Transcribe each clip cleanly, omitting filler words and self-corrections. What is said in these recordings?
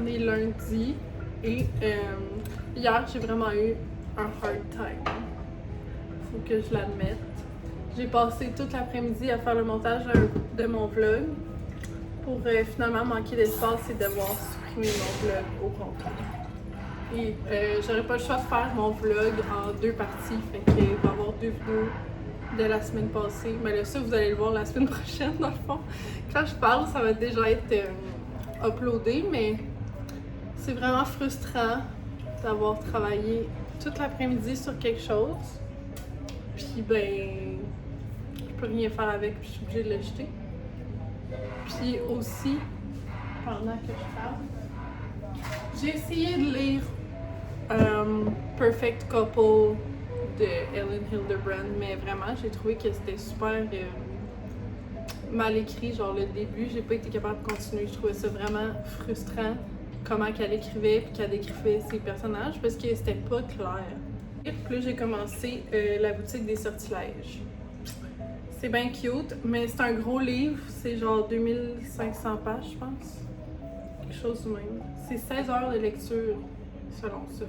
On est lundi et hier j'ai vraiment eu un hard time. Faut que je l'admette. J'ai passé toute l'après-midi à faire le montage de mon vlog pour finalement manquer d'espace et devoir supprimer mon vlog au complet. Et j'aurais pas le choix de faire mon vlog en deux parties, fait qu'il va y avoir deux vidéos de la semaine passée. Mais là, ça, vous allez le voir la semaine prochaine, dans le fond. Quand je parle, ça va déjà être uploadé, mais c'est vraiment frustrant d'avoir travaillé toute l'après-midi sur quelque chose. Puis ben, je peux rien faire avec, puis je suis obligée de le jeter. Puis aussi, pendant que je parle, j'ai essayé de lire Perfect Couple de Ellen Hilderbrand, mais vraiment, j'ai trouvé que c'était super mal écrit. Genre, le début, j'ai pas été capable de continuer. Je trouvais ça vraiment frustrant, comment qu'elle écrivait puis qu'elle décrivait ses personnages, parce que c'était pas clair. Et puis là, j'ai commencé La boutique des sortilèges. C'est bien cute, mais c'est un gros livre. C'est genre 2500 pages, je pense. Quelque chose de même. C'est 16 heures de lecture, selon ça.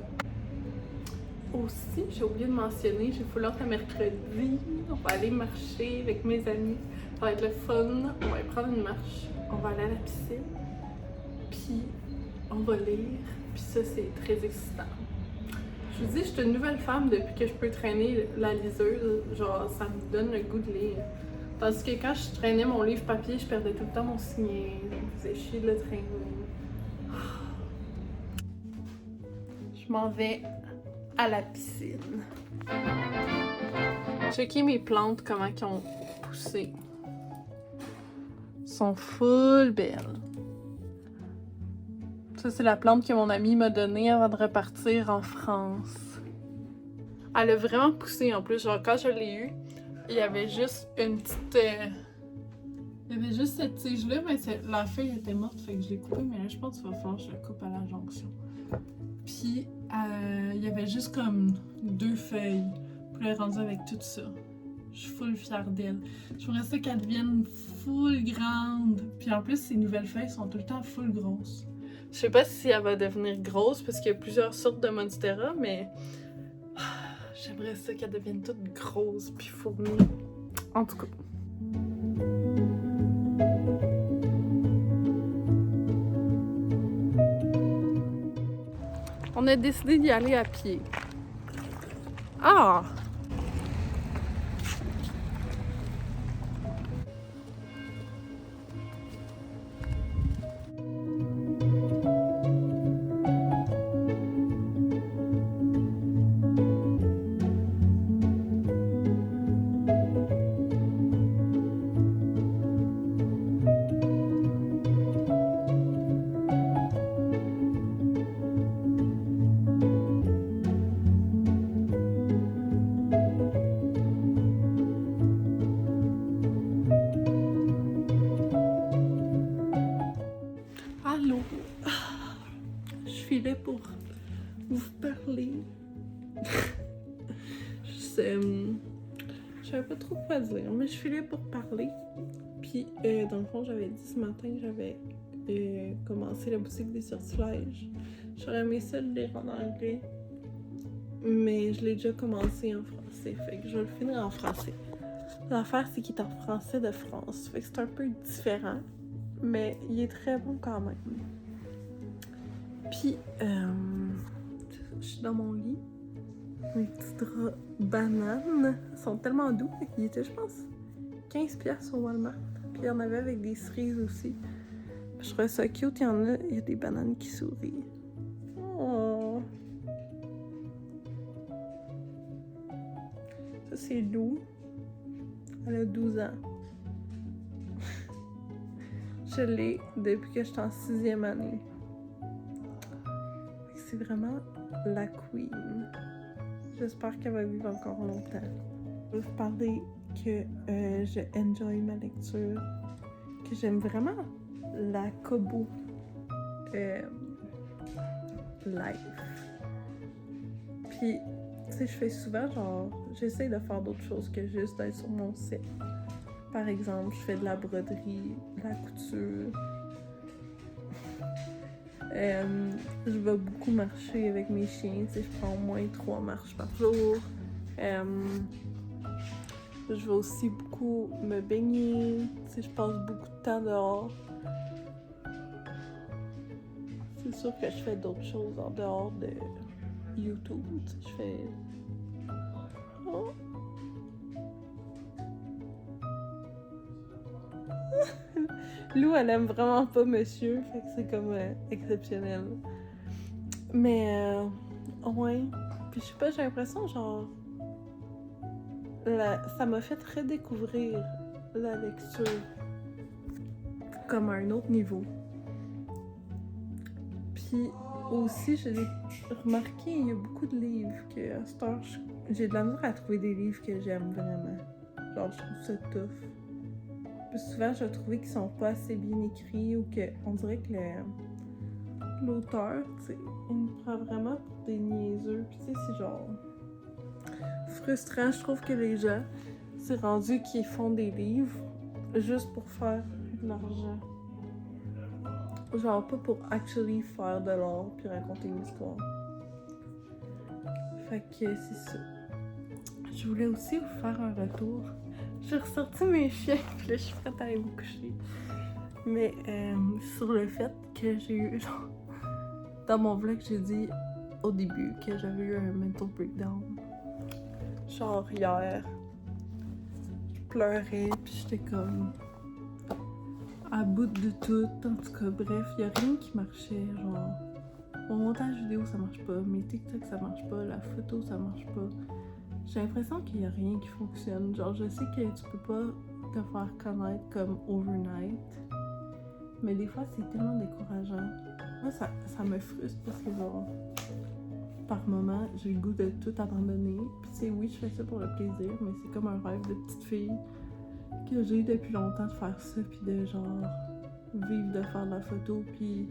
Aussi, j'ai oublié de mentionner, j'ai full hâte à mercredi. On va aller marcher avec mes amis. Ça va être le fun. On va aller prendre une marche. On va aller à la piscine. Puis, on va lire. Puis ça, c'est très excitant. Je vous dis, je suis une nouvelle femme depuis que je peux traîner la liseuse. Genre, ça me donne le goût de lire. Tandis que quand je traînais mon livre papier, je perdais tout le temps mon signet. Ça me faisait chier de le traîner. Je m'en vais à la piscine. Checker mes plantes, comment elles ont poussé. Elles sont full belles. Ça, c'est la plante que mon ami m'a donnée avant de repartir en France. Elle a vraiment poussé en plus. Genre, quand je l'ai eue, il y avait juste une petite. Il y avait juste cette tige-là, mais la feuille était morte, fait que je l'ai coupée, mais là, je pense qu'il va falloir que je la coupe à la jonction. Puis, il y avait juste comme deux feuilles. Puis elle est rendue avec tout ça. Je suis full fière d'elle. Je voudrais ça qu'elle devienne full grande. Puis en plus, ces nouvelles feuilles sont tout le temps full grosses. Je sais pas si elle va devenir grosse parce qu'il y a plusieurs sortes de Monstera, mais j'aimerais ça qu'elle devienne toute grosse puis fournie. En tout cas. On a décidé d'y aller à pied. Ah! Allô? Je filais pour vous parler. Je savais pas trop quoi dire, mais je filais pour parler. Puis, dans le fond, j'avais dit ce matin que j'avais commencé la boutique des sortilèges. J'aurais aimé ça le lire en anglais, mais je l'ai déjà commencé en français, fait que je vais le finir en français. L'affaire, c'est qu'il est en français de France, fait que c'est un peu différent, mais il est très bon quand même. Puis, je suis dans mon lit. Mes petits draps bananes sont tellement doux. Ils étaient, je pense, 15$ au Walmart. Puis il y en avait avec des cerises aussi. Je trouvais ça cute. Il y a des bananes qui sourient. Oh. Ça, c'est Lou. Elle a 12 ans. Je l'ai depuis que j'étais en 6e année. C'est vraiment la queen. J'espère qu'elle va vivre encore longtemps. Je vais vous parler que je enjoy ma lecture, que j'aime vraiment la Kobo life. Puis, tu sais, je fais souvent genre, j'essaie de faire d'autres choses que juste d'être sur mon site. Par exemple, je fais de la broderie, de la couture. Je vais beaucoup marcher avec mes chiens, je prends au moins 3 marches par jour. Je vais aussi beaucoup me baigner, je passe beaucoup de temps dehors. C'est sûr que je fais d'autres choses en dehors de YouTube, je fais... Oh. Lou, elle aime vraiment pas monsieur, fait que c'est comme exceptionnel. Mais, ouais. Puis je sais pas, j'ai l'impression, genre... ça m'a fait redécouvrir la lecture comme à un autre niveau. Puis aussi, j'ai remarqué, il y a beaucoup de livres que à cette heure, j'ai de la misère à trouver des livres que j'aime vraiment. Genre, je trouve ça tough. Puis souvent, je trouve qu'ils sont pas assez bien écrits ou qu'on dirait que l'auteur, tu sais, il me prend vraiment pour des niaiseux. Puis tu sais, c'est genre frustrant. Je trouve que les gens, c'est rendu qu'ils font des livres juste pour faire de l'argent. Genre pas pour actually faire de l'art puis raconter une histoire. Fait que c'est ça. Je voulais aussi vous faire un retour. J'ai ressorti mes chiens puis là je suis prête à aller me coucher. Mais sur le fait que j'ai eu, genre, dans mon vlog j'ai dit au début que j'avais eu un mental breakdown. Genre hier, je pleurais puis j'étais comme à bout de tout, en tout cas, bref, il y a rien qui marchait, genre, mon montage vidéo ça marche pas, mes TikTok ça marche pas, la photo ça marche pas. J'ai l'impression qu'il y a rien qui fonctionne, genre je sais que tu peux pas te faire connaître comme overnight, mais des fois c'est tellement décourageant. Moi ça me frustre parce que genre, par moment j'ai le goût de tout abandonner, puis tu sais oui je fais ça pour le plaisir, mais c'est comme un rêve de petite fille que j'ai eu depuis longtemps de faire ça, puis de genre vivre de faire de la photo, puis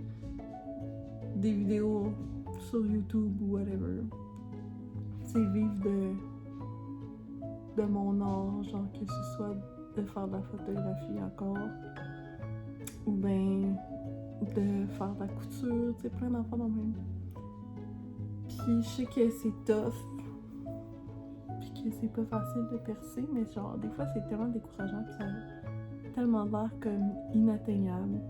des vidéos sur YouTube ou whatever. C'est vivre de mon art, genre que ce soit de faire de la photographie encore, ou ben de faire de la couture, tu sais, plein d'enfants dans le même. Puis je sais que c'est tough, que c'est pas facile de percer, mais genre des fois c'est tellement décourageant pis ça a tellement l'air comme inatteignable.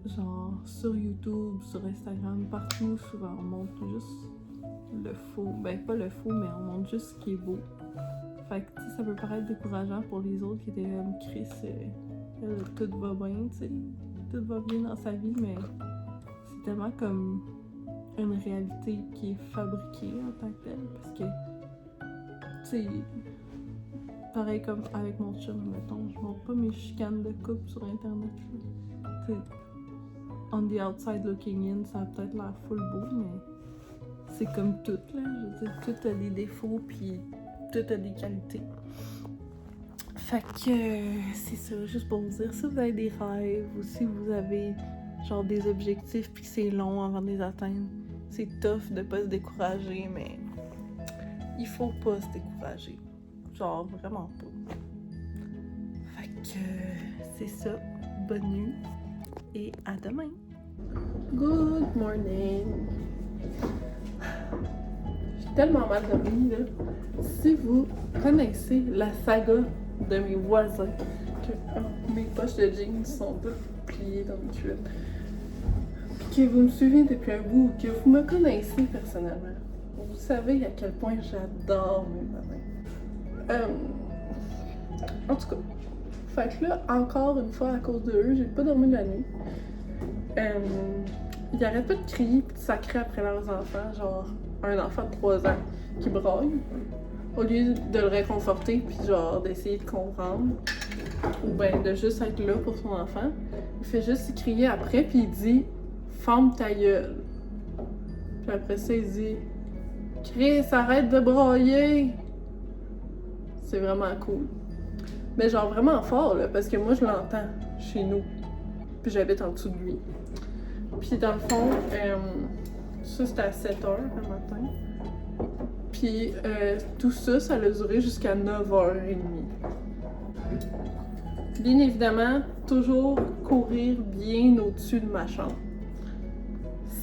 Genre sur YouTube, sur Instagram, partout souvent on montre juste le faux, ben pas le faux mais on montre juste ce qui est beau. Fait que ça peut paraître décourageant pour les autres qui étaient comme Chris, tout va bien, tu sais, tout va bien dans sa vie, mais c'est tellement comme une réalité qui est fabriquée en tant que telle, parce que tu sais, pareil comme avec mon chum, mettons, je montre pas mes chicanes de couple sur internet. Tu sais, on the outside looking in, ça a peut-être l'air full beau, mais c'est comme tout, là. Je veux dire, tout a des défauts, puis tout a des qualités. Fait que c'est ça, juste pour vous dire, si vous avez des rêves, ou si vous avez genre des objectifs, puis que c'est long avant de les atteindre, c'est tough de pas se décourager, mais il faut pas se décourager. Genre, vraiment pas. Fait que c'est ça. Bonne nuit et à demain. Good morning. J'ai tellement mal dormi, là. Si vous connaissez la saga de mes voisins, que mes poches de jeans sont toutes pliées dans le culotte, puis que vous me suivez depuis un bout, que vous me connaissez personnellement, vous savez à quel point j'adore mes voisins. En tout cas, fait que là, encore une fois, à cause de eux, j'ai pas dormi de la nuit. Ils arrêtent pas de crier pis de sacrer après leurs enfants, genre un enfant de 3 ans qui braille, au lieu de le réconforter pis genre d'essayer de comprendre, ou ben de juste être là pour son enfant. Il fait juste crier après pis il dit « Ferme ta gueule ». Puis après ça, il dit « Chris, arrête de brailler ». C'est vraiment cool. Mais genre vraiment fort, là, parce que moi, je l'entends chez nous. Puis j'habite en dessous de lui. Puis dans le fond, ça, c'était à 7h le matin. Puis tout ça, ça a duré jusqu'à 9h30. Bien évidemment, toujours courir bien au-dessus de ma chambre.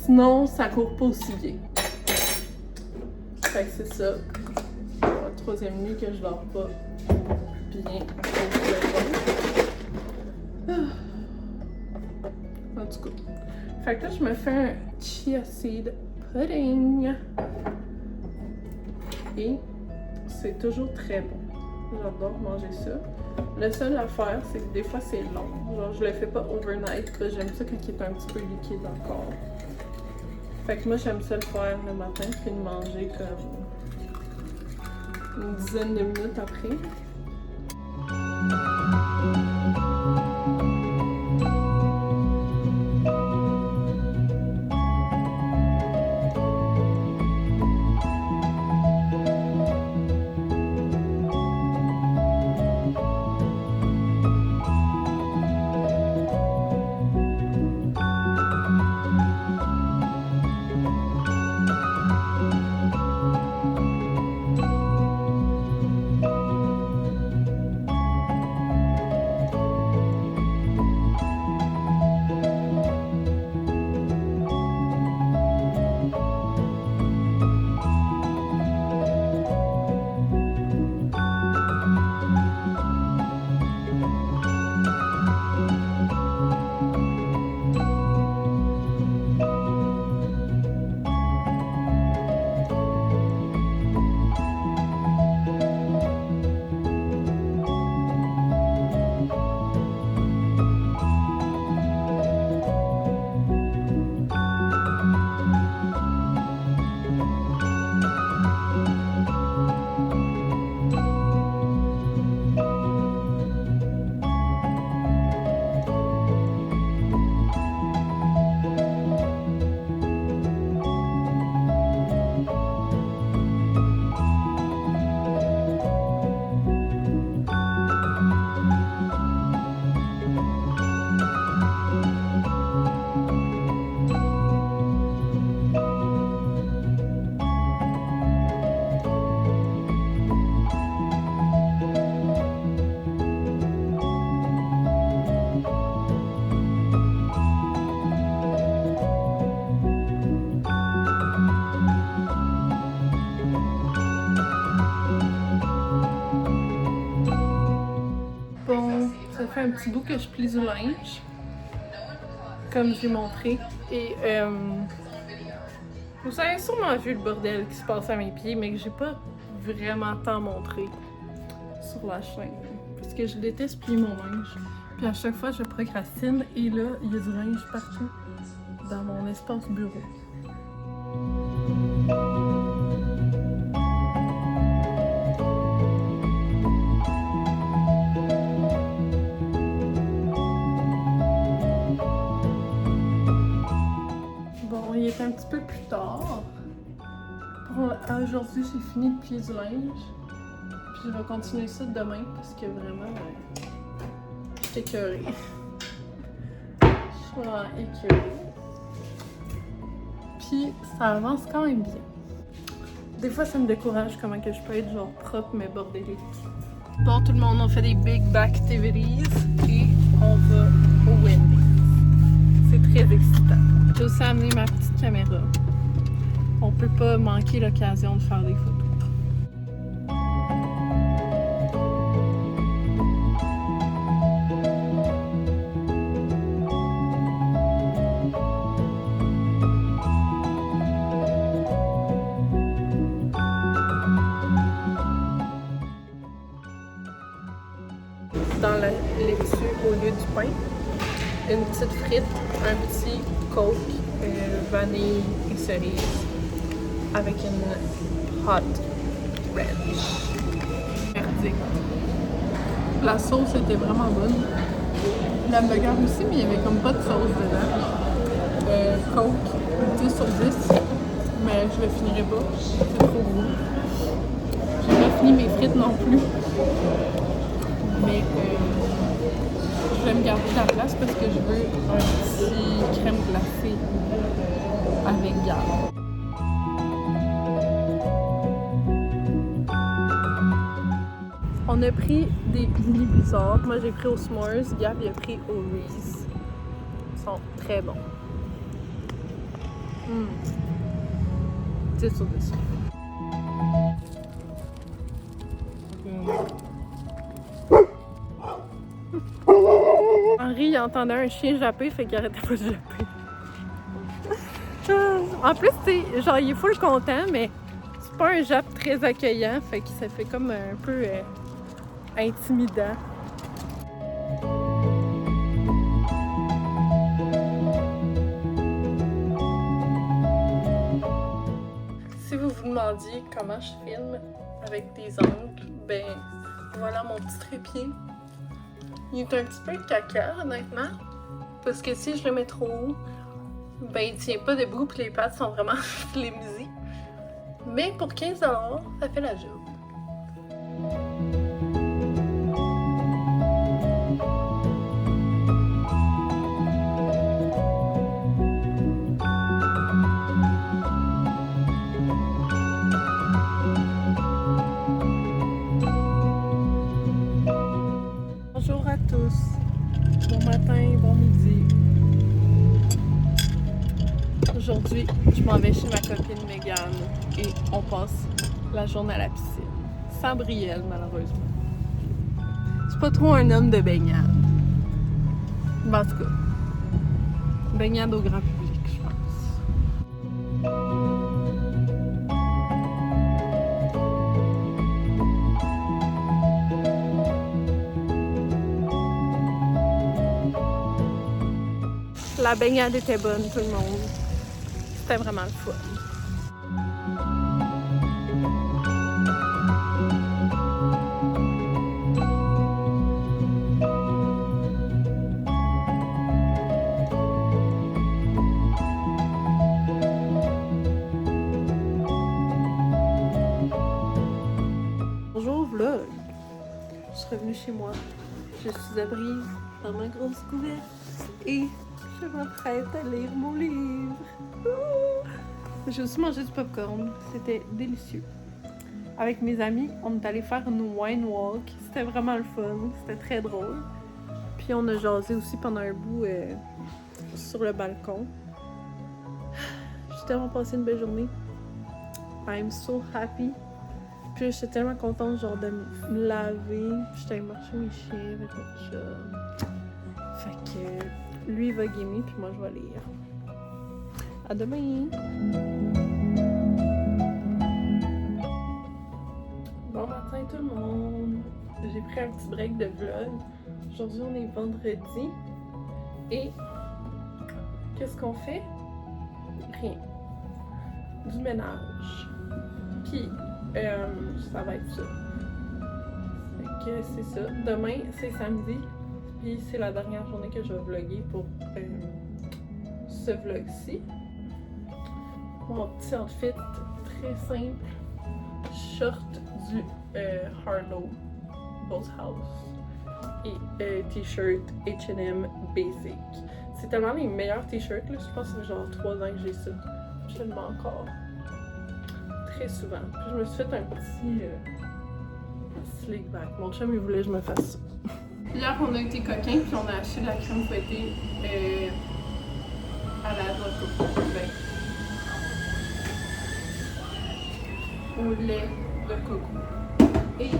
Sinon, ça court pas aussi bien. Fait que c'est ça. La troisième nuit que je dors pas bien. En tout cas. Fait que là, je me fais un chia seed pudding. Et c'est toujours très bon. J'adore manger ça. Le seul affaire, c'est que des fois c'est long. Genre, je le fais pas overnight. J'aime ça quand il est un petit peu liquide encore. Fait que moi, j'aime ça le faire le matin, puis de manger comme une dizaine de minutes après. Ça fait un petit bout que je plie du linge, comme j'ai montré. Et vous avez sûrement vu le bordel qui se passe à mes pieds, mais que j'ai pas vraiment tant montré sur la chaîne. Parce que je déteste plier mon linge. Puis à chaque fois, je procrastine et là, il y a du linge partout dans mon espace bureau. Il est un petit peu plus tard. Aujourd'hui, j'ai fini de plier du linge. Puis je vais continuer ça demain parce que vraiment, je suis écœurée. Je suis vraiment écœurée. Puis ça avance quand même bien. Des fois, ça me décourage comment que je peux être genre propre mais bordélique. Bon, tout le monde, on fait des big back activities et on va au Wendy's. C'est très excitant. J'ai aussi amené ma petite caméra. On peut pas manquer l'occasion de faire des photos. Dans la laitue au lieu du pain, une petite frite, un petit coke, vanille et cerise avec une hot ranch. Merdique. La sauce était vraiment bonne. L'hamburger aussi, mais il n'y avait comme pas de sauce dedans. Coke, 10 sur 10, mais je le finirai pas, c'est trop gros. J'ai pas fini mes frites non plus. Mais je vais me garder la place parce que je veux un petit crème glacée avec garde. On a pris des mini bizarres. Moi j'ai pris au S'mores, Gab il a pris au Reese. Ils sont très bons. 10 sur 10. Henri, il entendait un chien japper, fait qu'il arrêtait pas de japper. En plus, tu sais, genre, il est full content, mais c'est pas un jappe très accueillant, fait que ça fait comme un peu intimidant. Si vous vous demandiez comment je filme avec des angles, ben voilà mon petit trépied. Il est un petit peu caca, honnêtement, parce que si je le mets trop haut, ben il tient pas debout puis les pattes sont vraiment flimsy. Mais pour 15$, ça fait la job. Bonjour à tous. Bon matin, bon midi. Aujourd'hui, je m'en vais chez ma copine Megan et on passe la journée à la piscine. Sans Brielle, malheureusement. C'est pas trop un homme de baignade. Mais en tout cas, baignade au grand public, je pense. La baignade était bonne, tout le monde. C'était vraiment le fun. Bonjour vlog. Je suis revenue chez moi. Je suis à Brive dans ma grosse couverte et je m'apprête à lire mon livre. J'ai aussi mangé du popcorn. C'était délicieux. Avec mes amis, on est allé faire une wine walk. C'était vraiment le fun. C'était très drôle. Puis on a jasé aussi pendant un bout sur le balcon. J'ai tellement passé une belle journée. I'm so happy. Puis j'étais tellement contente genre de me laver. J'étais allée marcher mes chiens avec mon chat. Fait que lui il va gamer puis moi je vais lire. À demain! Bon matin tout le monde! J'ai pris un petit break de vlog. Aujourd'hui on est vendredi. Et qu'est-ce qu'on fait? Rien. Du ménage. Puis ça va être ça. Fait que c'est ça. Demain c'est samedi. Puis c'est la dernière journée que je vais vlogger pour ce vlog-ci. Mon petit outfit très simple. Short du Harlow Boat House et t-shirt H&M Basic. C'est tellement les meilleurs t-shirts là. Je pense que c'est genre 3 ans que j'ai ça. Je le mets encore très souvent. Puis je me suis fait un petit slick back. Mon chum il voulait que je me fasse ça. Hier on a été coquins puis on a acheté de la crème fouettée à la noix de coco. Au lait de coco. Et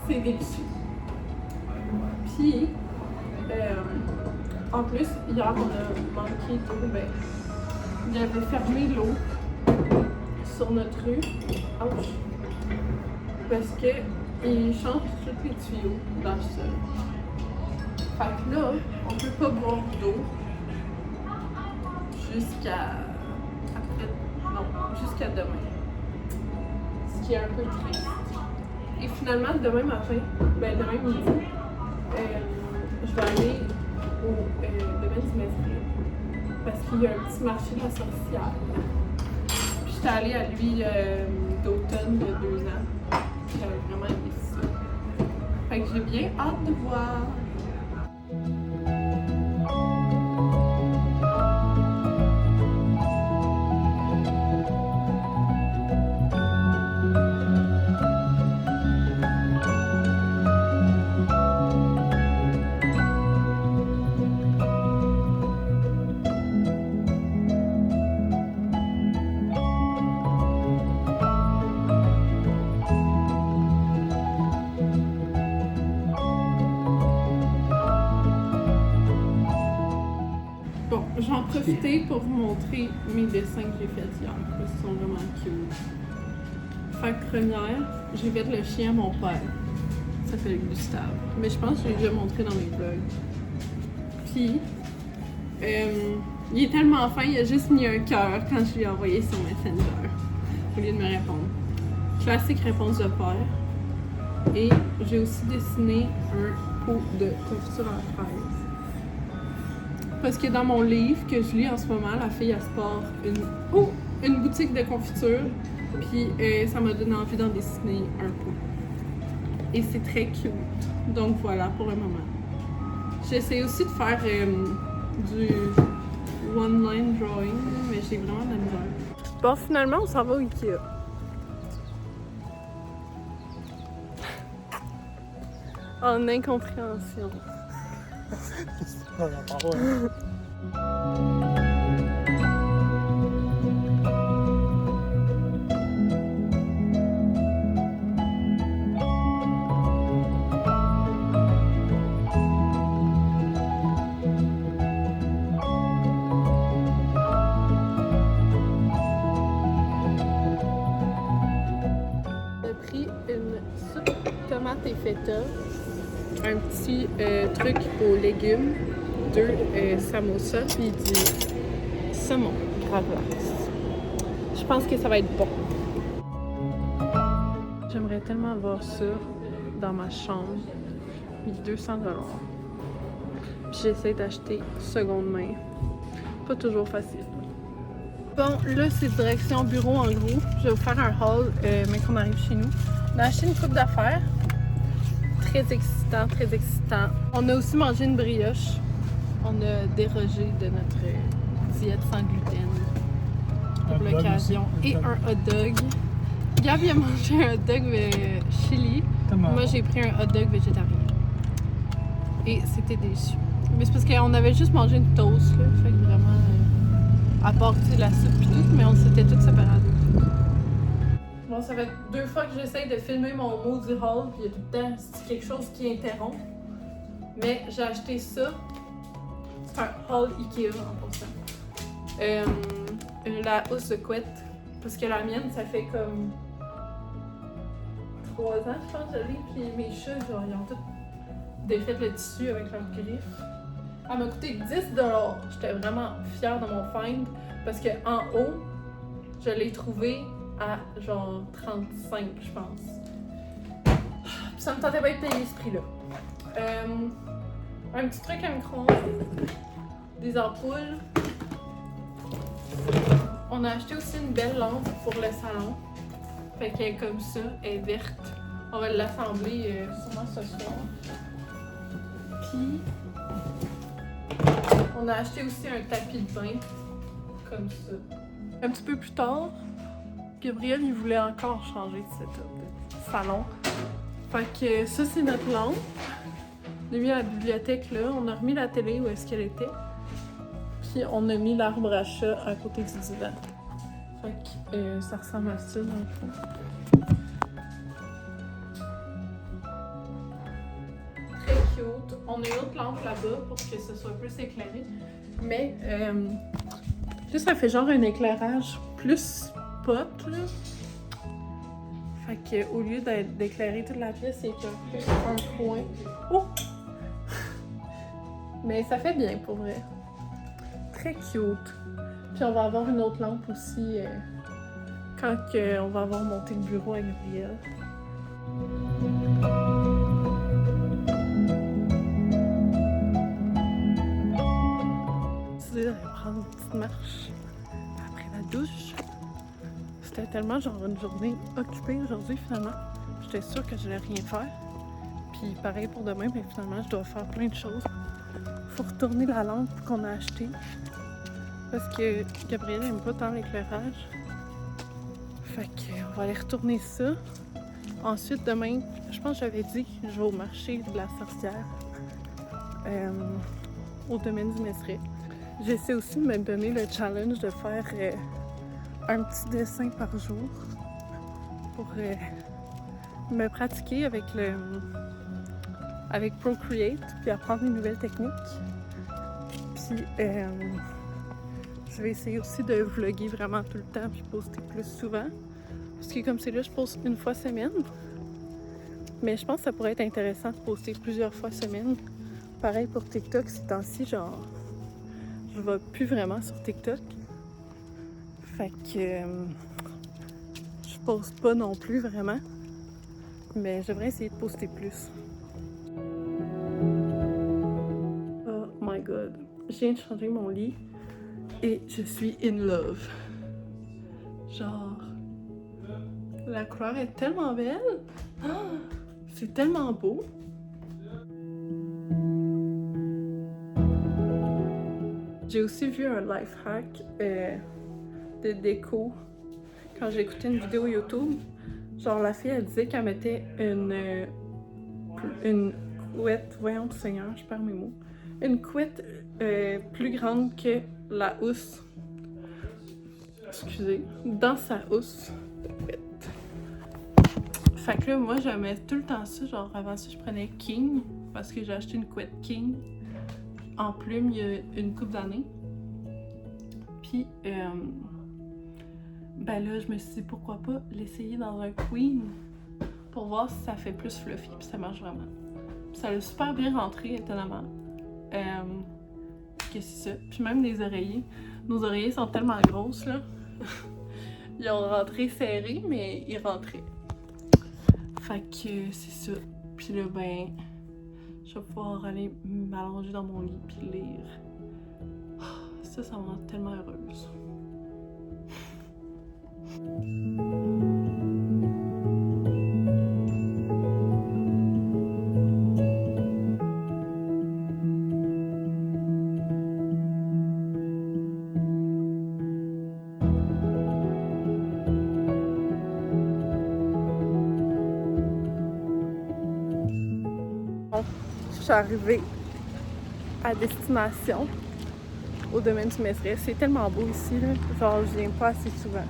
c'est délicieux. Puis en plus, hier on a manqué d'eau. Ben, il avait fermé l'eau sur notre rue. Ouch! Parce que il change tous les tuyaux dans le sol. Fait que là, on peut pas boire d'eau jusqu'à demain. Ce qui est un peu triste. Et finalement, demain matin, demain midi, je vais aller au domaine du Mesril parce qu'il y a un petit marché de la sorcière. Puis j'étais allée à lui d'automne il y a 2 ans. J'avais vraiment aimé ça. Fait que j'ai bien hâte de voir. profiter pour vous montrer mes dessins que j'ai faits hier, parce qu'ils sont vraiment cute. Fait que première, j'ai fait le chien à mon père. Il s'appelle Gustave. Mais je pense que je l'ai déjà montré dans mes vlogs. Puis, il est tellement fin, il a juste mis un cœur quand je lui ai envoyé sur Messenger, au lieu de me répondre. Classique réponse de père. Et j'ai aussi dessiné un pot de confiture à la fraise. Parce que dans mon livre que je lis en ce moment, la fille elle se part une boutique de confiture. Puis ça m'a donné envie d'en dessiner un pot. Et c'est très cute. Donc voilà pour le moment. J'essaie aussi de faire du one-line drawing, mais j'ai vraiment de la misère. Bon, finalement, on s'en va au Ikea. En incompréhension. J'ai pris une soupe tomate et feta, un petit truc aux légumes, 2 samosas puis du saumon gravlax. Je pense que ça va être bon. J'aimerais tellement avoir ça dans ma chambre. 200 $. Puis j'essaie d'acheter seconde main. Pas toujours facile. Bon, là c'est direction bureau en gros. Je vais vous faire un haul, mais qu'on arrive chez nous. On a acheté une coupe d'affaires. Très excitant, très excitant. On a aussi mangé une brioche. On a dérogé de notre diète sans gluten pour l'occasion. Et un hot dog. Gabi a mangé un hot dog chili. Moi j'ai pris un hot dog végétarien. Et c'était délicieux. Mais c'est parce qu'on avait juste mangé une toast, là. Fait que vraiment, à part de la soupe et tout, mais on s'était toutes séparés. Bon, ça fait 2 fois que j'essaye de filmer mon maudit haul, puis il y a tout le temps quelque chose qui interrompt. Mais j'ai acheté ça. C'est un haul Ikea en passant. La housse de couette. Parce que la mienne, ça fait comme 3 ans, je pense, que je l'ai. Puis mes chats, genre, ils ont tous défait le tissu avec leurs griffes. Elle m'a coûté 10 $. J'étais vraiment fière de mon find. Parce que en haut, je l'ai trouvé à genre 35, je pense. Puis ça me tentait pas de payer ce prix-là. Un petit truc à micro-ondes, des ampoules. On a acheté aussi une belle lampe pour le salon. Fait qu'elle est comme ça, elle est verte. On va l'assembler sûrement ce soir. Puis, on a acheté aussi un tapis de bain, comme ça. Un petit peu plus tard, Gabriel, il voulait encore changer de setup de salon. Fait que ça, c'est notre lampe. On a mis la bibliothèque là, on a remis la télé où est-ce qu'elle était. Puis on a mis l'arbre à chat à côté du divan. Fait que ça ressemble à ça dans le fond. Très cute. On a une autre lampe là-bas pour que ce soit plus éclairé. Mais là, ça fait genre un éclairage plus pot là. Fait que au lieu d'éclairer toute la pièce, c'est plus un point. Oh! Mais ça fait bien pour vrai. Très cute. Puis on va avoir une autre lampe aussi quand on va avoir monté le bureau à Gabriel. Je vais prendre une petite marche après la douche. C'était tellement genre une journée occupée aujourd'hui finalement. J'étais sûre que je n'allais rien faire. Puis pareil pour demain, mais finalement je dois faire plein de choses. Faut retourner la lampe qu'on a achetée. Parce que Gabriel n'aime pas tant l'éclairage. Fait qu'on va aller retourner ça. Ensuite, demain, je pense que j'avais dit que je vais au marché de la sorcière. Au domaine du Messeret. J'essaie aussi de me donner le challenge de faire un petit dessin par jour. Pour me pratiquer avec Procreate, puis apprendre une nouvelle technique. Puis Je vais essayer aussi de vlogger vraiment tout le temps puis poster plus souvent. Parce que comme c'est là, je poste une fois semaine. Mais je pense que ça pourrait être intéressant de poster plusieurs fois semaine. Pareil pour TikTok, ces temps-ci, genre, je vais plus vraiment sur TikTok. Fait que je poste pas non plus vraiment. Mais j'aimerais essayer de poster plus. Oh my god. Je viens de changer mon lit et je suis in love. Genre, la couleur est tellement belle. Oh, c'est tellement beau. J'ai aussi vu un life hack de déco quand j'ai écouté une vidéo YouTube. Genre, la fille, elle disait qu'elle mettait une couette, voyons Seigneur, je perds mes mots, une couette plus grande que la housse, excusez, dans sa housse de couette. Fait que là, moi, je mets tout le temps ça, genre avant ça, je prenais King, parce que j'ai acheté une couette King en plume il y a une couple d'années. Puis, ben là, je me suis dit, pourquoi pas l'essayer dans un Queen pour voir si ça fait plus fluffy, puis ça marche vraiment. Puis ça a super bien rentré, étonnamment. Que c'est ça. Puis même les oreillers. Nos oreillers sont tellement grosses, là. Ils ont rentré serrés, mais ils rentraient. Fait que c'est ça. Puis là, ben, je vais pouvoir aller m'allonger dans mon lit puis lire. Ça me rend tellement heureuse. Je suis arrivée à destination au domaine du Mézeray. C'est tellement beau ici, là. Genre, je viens pas assez souvent.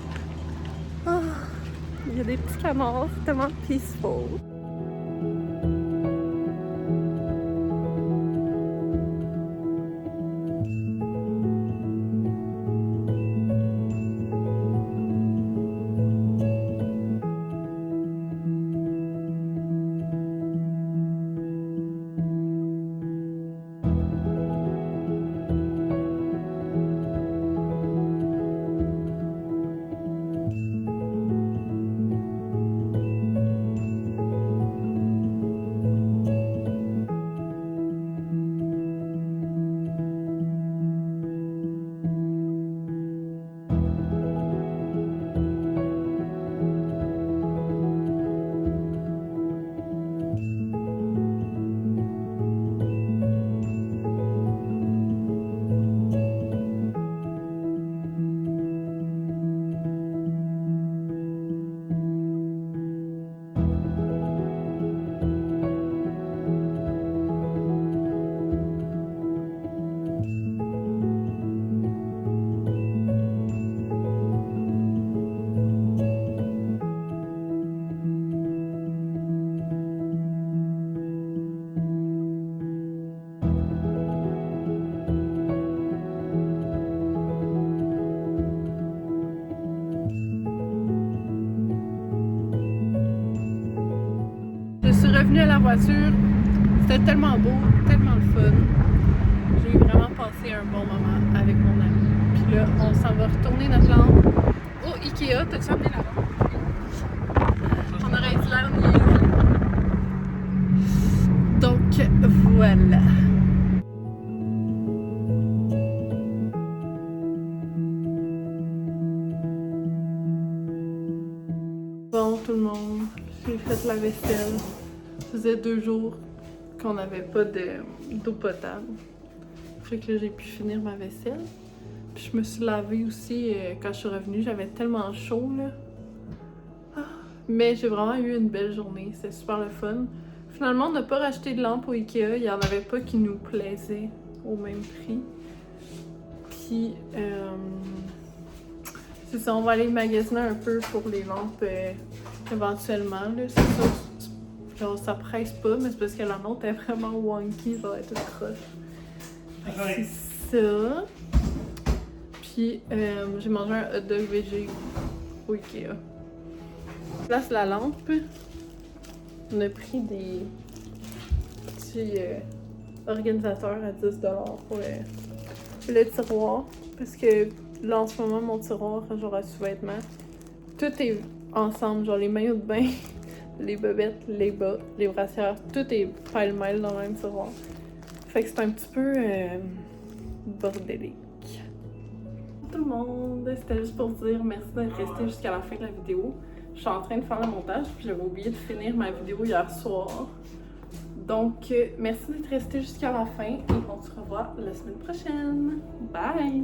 Oh, il y a des petits canards, c'est tellement peaceful. Revenue à la voiture, c'était tellement beau, tellement le fun. J'ai vraiment passé un bon moment avec mon ami. Puis là, on s'en va retourner notre lampe au Ikea. T'as-tu amené la lampe? On aurait dû la niaiser. Donc, voilà. Bon, tout le monde, j'ai fait la vaisselle. Ça faisait 2 jours qu'on n'avait pas d'eau potable. Fait que là, j'ai pu finir ma vaisselle. Puis je me suis lavée aussi quand je suis revenue. J'avais tellement chaud, là. Mais j'ai vraiment eu une belle journée. C'était super le fun. Finalement, on n'a pas racheté de lampe au Ikea. Il n'y en avait pas qui nous plaisaient au même prix. Puis, c'est ça, on va aller magasiner un peu pour les lampes éventuellement, là. C'est ça. Genre, ça presse pas, mais c'est parce que la nôtre est vraiment wonky, genre, elle est toute croche. C'est ça. Puis j'ai mangé un hot dog végé au Ikea. Place la lampe. On a pris des petits organisateurs à 10$ pour le tiroir. Parce que là en ce moment, mon tiroir, genre à sous-vêtements, tout est ensemble. Genre les maillots de bain, les bobettes, les bas, les brassières, tout est pêle-mêle dans le même tiroir. Fait que c'est un petit peu bordélique. Tout le monde, c'était juste pour dire merci d'être resté jusqu'à la fin de la vidéo. Je suis en train de faire le montage, puis j'avais oublié de finir ma vidéo hier soir. Donc, merci d'être resté jusqu'à la fin et on se revoit la semaine prochaine. Bye!